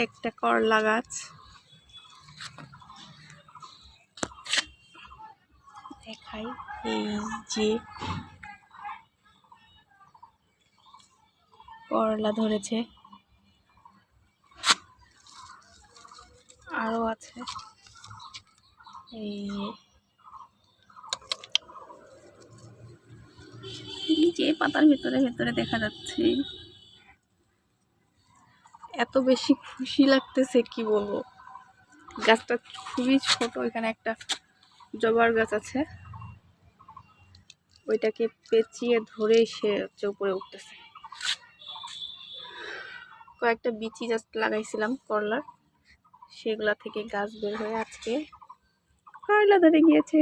একটা করলা গাছ, দেখাই। এই যে করলা ধরেছে, আরো আছে। এই যে পাতার ভেতরে ভেতরে দেখা যাচ্ছে। এত বেশি খুশি লাগতেছে কি বলবো। গাছটা খুবই ছোট। এখানে একটা জবার গাছ আছে, ওইটাকে পেঁচিয়ে ধরে সে উপরে উঠতেছে। কয়েকটা বিচি জাস্ট লাগাইছিলাম করলার, সেগুলা থেকে গাছ বের হয়ে আজকে করলা ধরে গিয়েছে।